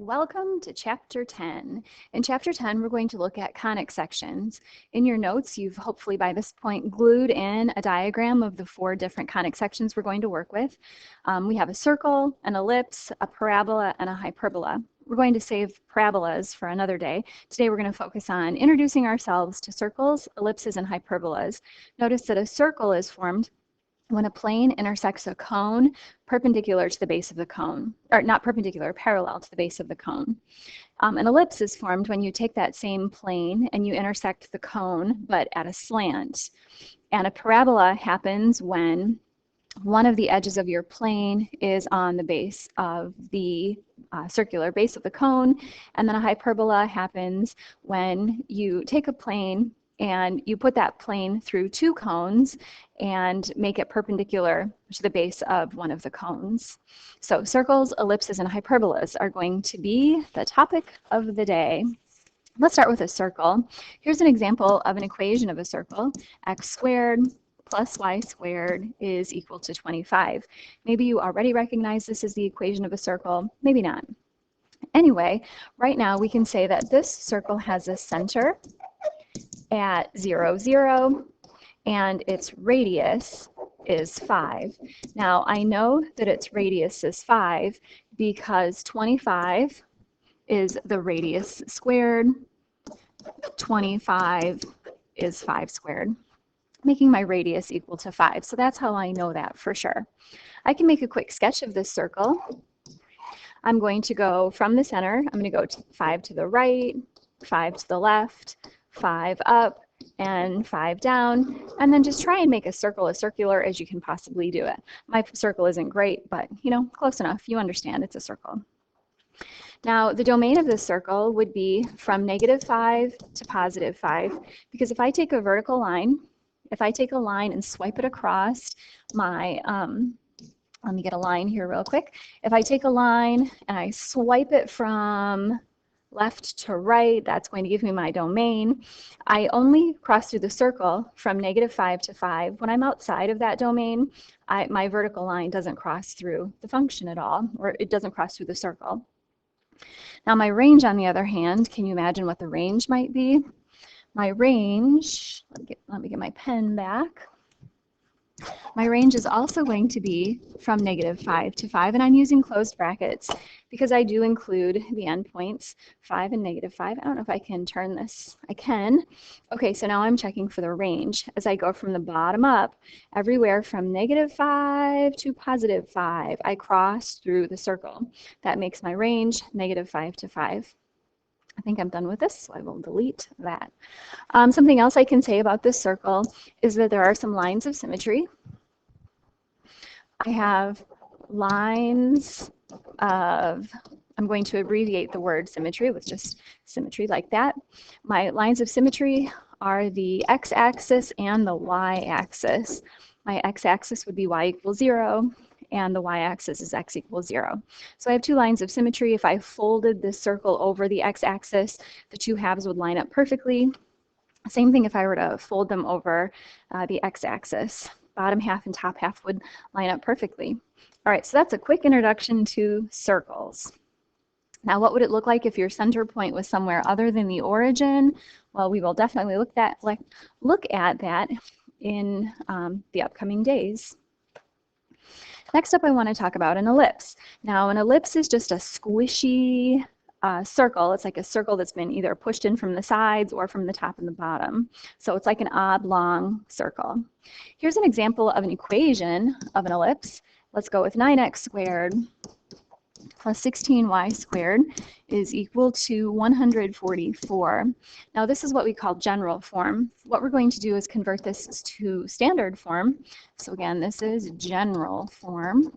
Welcome to Chapter 10. In Chapter 10, we're going to look at conic sections. In your notes, you've hopefully by this point glued in a diagram of the 4 different conic sections we're going to work with. We have a circle, an ellipse, a parabola, and a hyperbola. We're going to save parabolas for another day. Today we're going to focus on introducing ourselves to circles, ellipses, and hyperbolas. Notice that a circle is formed when a plane intersects a cone perpendicular to the base of the cone, or not perpendicular, parallel to the base of the cone. An ellipse is formed when you take that same plane and you intersect the cone, but at a slant. And a parabola happens when one of the edges of your plane is on the base of the circular base of the cone, and then a hyperbola happens when you take a plane and you put that plane through 2 cones and make it perpendicular to the base of one of the cones. So circles, ellipses, and hyperbolas are going to be the topic of the day. Let's start with a circle. Here's an example of an equation of a circle. X squared plus y squared is equal to 25. Maybe you already recognize this as the equation of a circle, maybe not. Anyway, right now we can say that this circle has a center at 0, 0, and its radius is 5. Now, I know that its radius is 5 because 25 is the radius squared. 25 is 5 squared, making my radius equal to 5. So that's how I know that for sure. I can make a quick sketch of this circle. I'm going to go from the center. I'm going to go 5 to the right, 5 to the left, 5 up, and 5 down, and then just try and make a circle as circular as you can possibly do it. My circle isn't great, but close enough. You understand it's a circle. Now, the domain of this circle would be from -5 to +5, because if I take a vertical line, if I take a line and swipe it across my, let me get a line here real quick. If I take a line and I swipe it from left to right, that's going to give me my domain. I only cross through the circle from -5 to 5. When I'm outside of that domain, my vertical line doesn't cross through the function at all, or it doesn't cross through the circle. Now my range, on the other hand, can you imagine what the range might be? My range, let me get my pen back. My range is also going to be from -5 to 5, and I'm using closed brackets because I do include the endpoints 5 and -5. I don't know if I can turn this. I can. Okay, so now I'm checking for the range as I go from the bottom up. Everywhere from -5 to +5, I cross through the circle. That makes my range -5 to 5. I think I'm done with this, so I will delete that. Something else I can say about this circle is that there are some lines of symmetry. I have lines of, I'm going to abbreviate the word symmetry with just symmetry like that. My lines of symmetry are the x-axis and the y-axis. My x-axis would be y equals 0, and the y-axis is x equals 0. So I have 2 lines of symmetry. If I folded this circle over the x-axis, the 2 halves would line up perfectly. Same thing if I were to fold them over the x-axis. Bottom half and top half would line up perfectly. All right, so that's a quick introduction to circles. Now, what would it look like if your center point was somewhere other than the origin? Well, we will definitely look at that in the upcoming days. Next up, I want to talk about an ellipse. Now, an ellipse is just a squishy circle. It's like a circle that's been either pushed in from the sides or from the top and the bottom. So it's like an oblong circle. Here's an example of an equation of an ellipse. Let's go with 9x squared plus 16y squared is equal to 144. Now this is what we call general form. What we're going to do is convert this to standard form. So again, this is general form.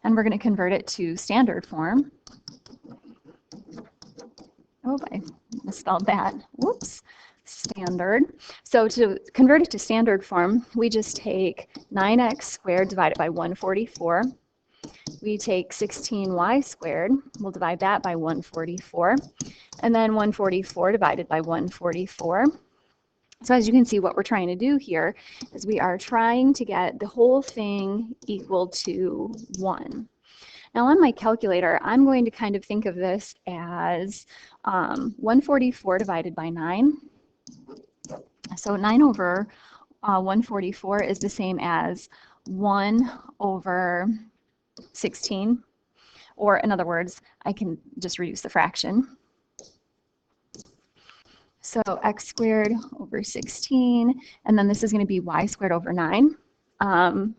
And we're going to convert it to standard form. Oh, I misspelled that. Whoops. Standard. So to convert it to standard form, we just take 9x squared divided by 144. We take 16y squared, we'll divide that by 144, and then 144 divided by 144. So as you can see, what we're trying to do here is we are trying to get the whole thing equal to 1. Now on my calculator, I'm going to kind of think of this as 144 divided by 9. So 9 over 144 is the same as 1 over 16. Or in other words, I can just reduce the fraction. So x squared over 16, and then this is going to be y squared over 9,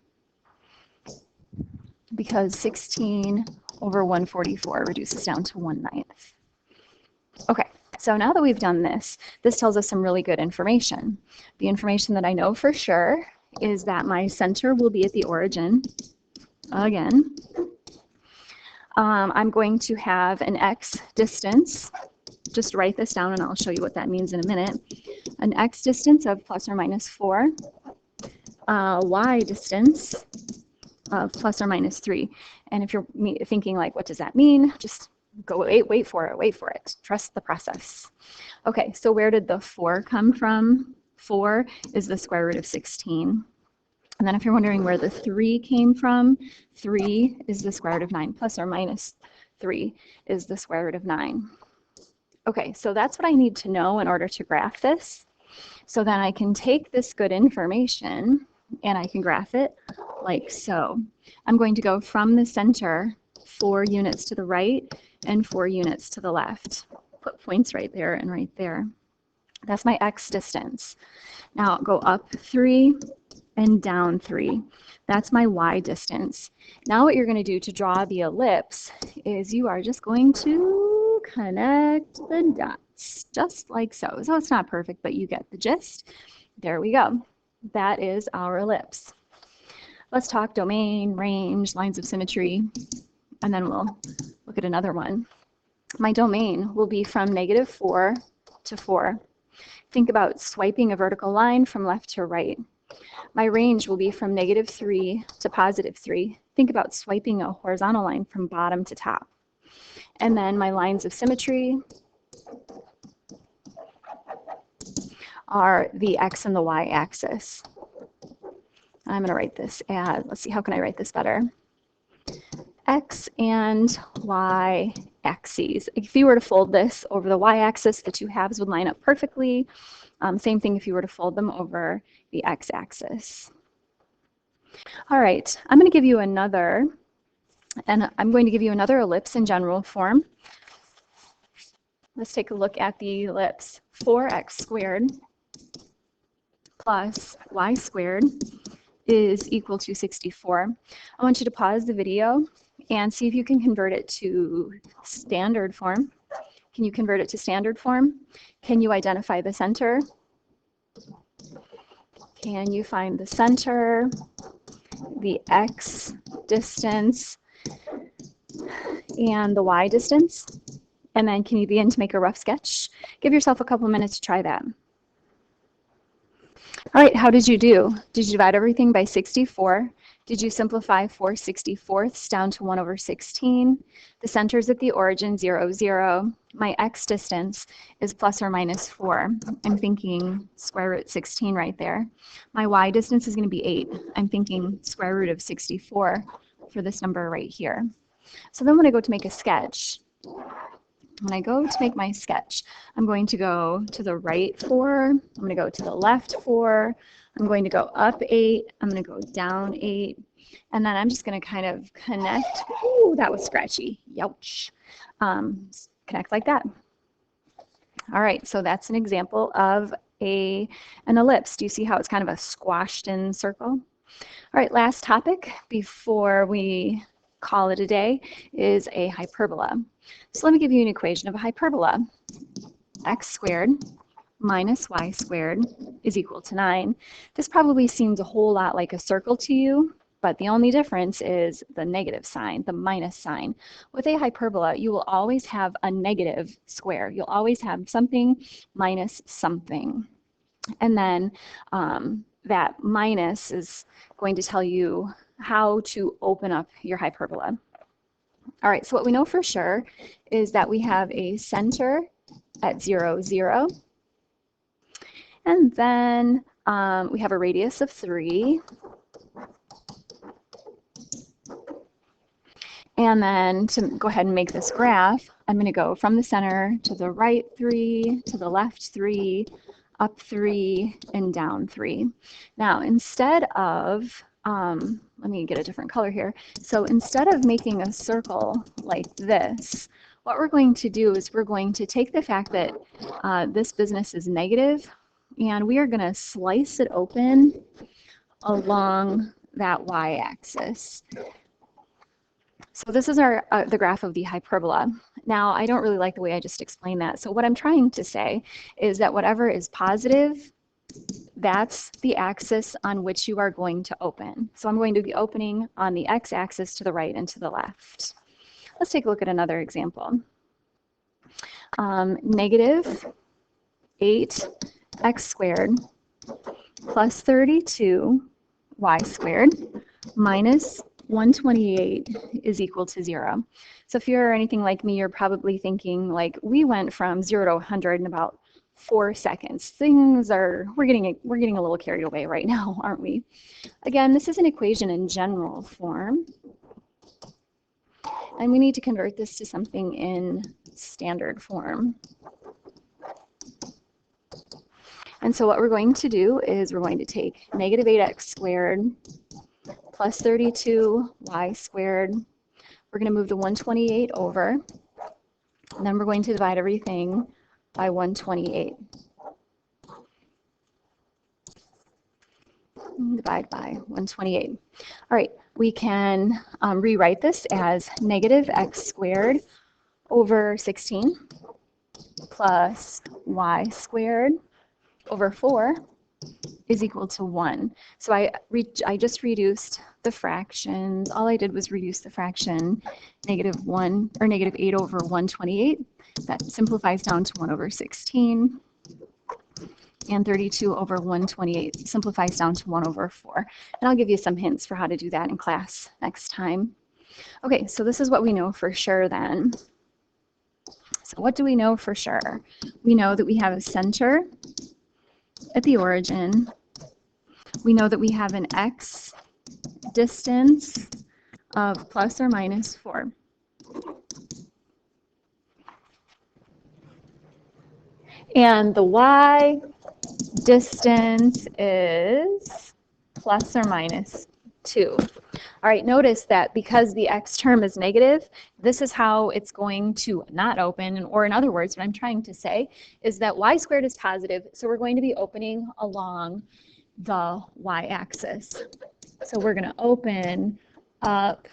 because 16 over 144 reduces down to 1/9. Okay, so now that we've done this, this tells us some really good information. The information that I know for sure is that my center will be at the origin again. I'm going to have an x distance. Just write this down and I'll show you what that means in a minute. An x distance of plus or minus 4, y distance of plus or minus 3. And if you're thinking like, what does that mean? Just go wait for it. Trust the process. Okay, so where did the 4 come from? 4 is the square root of 16. And then if you're wondering where the 3 came from, 3 is the square root of 9. Plus or minus 3 is the square root of 9. Okay, so that's what I need to know in order to graph this. So then I can take this good information and I can graph it like so. I'm going to go from the center 4 units to the right and 4 units to the left. Put points right there and right there. That's my x distance. Now I'll go up 3 and down 3. That's my y distance. Now what you're going to do to draw the ellipse is you are just going to connect the dots, just like so. So it's not perfect, but you get the gist. There we go. That is our ellipse. Let's talk domain, range, lines of symmetry, and then we'll look at another one. My domain will be from -4 to 4. Think about swiping a vertical line from left to right. My range will be from -3 to +3. Think about swiping a horizontal line from bottom to top. And then my lines of symmetry are the x and the y axis. I'm going to write this as, let's see, how can I write this better? X and y axes. If you were to fold this over the y axis, the two halves would line up perfectly. Same thing if you were to fold them over the x axis. All right, I'm going to give you another ellipse in general form. Let's take a look at the ellipse. 4x squared plus y squared is equal to 64. I want you to pause the video and see if you can convert it to standard form. Can you convert it to standard form? Can you identify the center? Can you find the center, the x distance, and the y distance? And then can you begin to make a rough sketch? Give yourself a couple minutes to try that. All right, how did you do? Did you divide everything by 64? Did you simplify 4 64ths down to 1 over 16? The center's at the origin, 0, 0. My x distance is plus or minus 4. I'm thinking square root 16 right there. My y distance is going to be 8. I'm thinking square root of 64 for this number right here. So then when I go to make a sketch, when I go to make my sketch, I'm going to go to the right 4, I'm going to go to the left 4, I'm going to go up 8, I'm going to go down 8, and then I'm just going to kind of connect. Ooh, that was scratchy. Youch. Connect like that. All right, so that's an example of an ellipse. Do you see how it's kind of a squashed in circle? All right, last topic before we call it a day is a hyperbola. So let me give you an equation of a hyperbola. X squared minus y squared is equal to 9. This probably seems a whole lot like a circle to you, but the only difference is the negative sign, the minus sign. With a hyperbola, you will always have a negative square. You'll always have something minus something. And then that minus is going to tell you how to open up your hyperbola. All right, so what we know for sure is that we have a center at 0, 0. And then we have a radius of 3. And then to go ahead and make this graph, I'm going to go from the center to the right 3, to the left 3, up 3, and down 3. Now, instead of, let me get a different color here. So instead of making a circle like this, what we're going to do is we're going to take the fact that this business is negative, and we are going to slice it open along that y-axis. So this is our the graph of the hyperbola. Now, I don't really like the way I just explained that. So what I'm trying to say is that whatever is positive, that's the axis on which you are going to open. So I'm going to be opening on the x-axis to the right and to the left. Let's take a look at another example. Negative 8x squared plus 32 y squared minus 128 is equal to 0. So if you're anything like me, you're probably thinking, like, we went from 0 to 100 in about 4 seconds. We're getting a little carried away right now, aren't we? Again, this is an equation in general form, and we need to convert this to something in standard form. And so what we're going to do is we're going to take negative 8x squared plus 32y squared. We're going to move the 128 over, and then we're going to divide everything by 128. Divide by 128. All right, we can rewrite this as negative x squared over 16 plus y squared over 4 is equal to 1. So I just reduced the fractions. All I did was reduce the fraction negative 1 or negative 8 over 128. That simplifies down to 1 over 16. And 32 over 128 simplifies down to 1 over 4. And I'll give you some hints for how to do that in class next time. Okay, so this is what we know for sure then. So what do we know for sure? We know that we have a center at the origin. We know that we have an x distance of plus or minus 4. And the y distance is plus or minus 2. All right, notice that because the x term is negative, this is how it's going to not open. Or in other words, what I'm trying to say is that y squared is positive, so we're going to be opening along the y-axis. So we're going to open up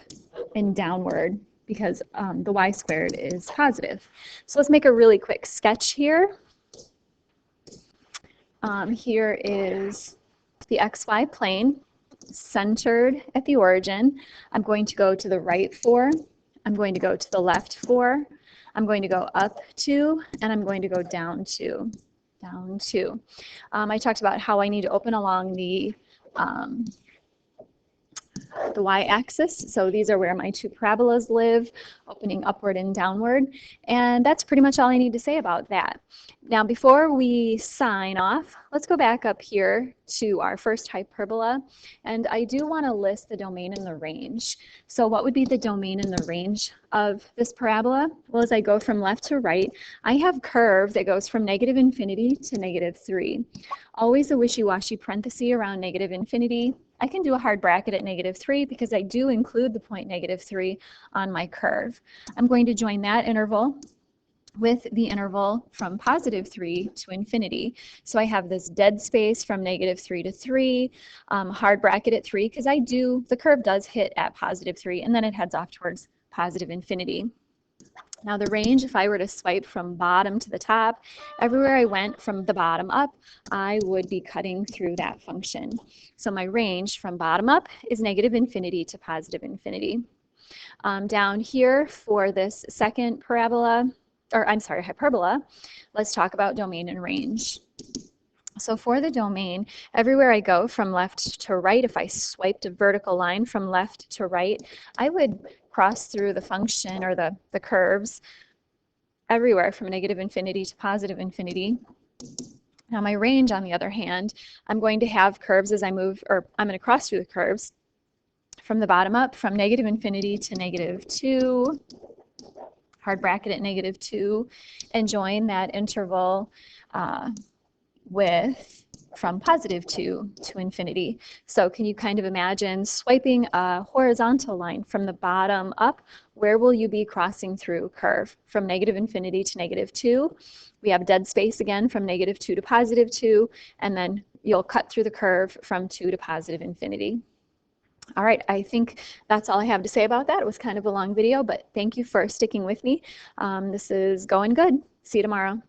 and downward because the y squared is positive. So let's make a really quick sketch here. Here is the xy plane centered at the origin. I'm going to go to the right 4. I'm going to go to the left 4. I'm going to go up 2, and I'm going to go down 2. Down 2. I talked about how I need to open along the y-axis. So these are where my two parabolas live, opening upward and downward. And that's pretty much all I need to say about that. Now, before we sign off, let's go back up here to our first hyperbola. And I do want to list the domain and the range. So what would be the domain and the range of this parabola? Well, as I go from left to right, I have a curve that goes from negative infinity to negative 3. Always a wishy-washy parenthesis around negative infinity. I can do a hard bracket at negative 3 because I do include the point negative 3 on my curve. I'm going to join that interval with the interval from positive 3 to infinity. So I have this dead space from negative 3 to 3, hard bracket at 3 because the curve does hit at positive 3 and then it heads off towards positive infinity. Now the range, if I were to swipe from bottom to the top, everywhere I went from the bottom up, I would be cutting through that function. So my range from bottom up is negative infinity to positive infinity. Down here for this second parabola, or I'm sorry, hyperbola, let's talk about domain and range. So for the domain, everywhere I go from left to right, if I swiped a vertical line from left to right, I would cross through the function or the curves everywhere from negative infinity to positive infinity. Now my range, on the other hand, I'm going to have curves as I move, or I'm going to cross through the curves from the bottom up, from negative infinity to negative 2, hard bracket at negative 2, and join that interval with from positive 2 to infinity. So can you kind of imagine swiping a horizontal line from the bottom up? Where will you be crossing through curve? From negative infinity to negative 2. We have dead space again from negative 2 to positive 2, and then you'll cut through the curve from 2 to positive infinity. All right, I think that's all I have to say about that. It was kind of a long video, but thank you for sticking with me. This is going good. See you tomorrow.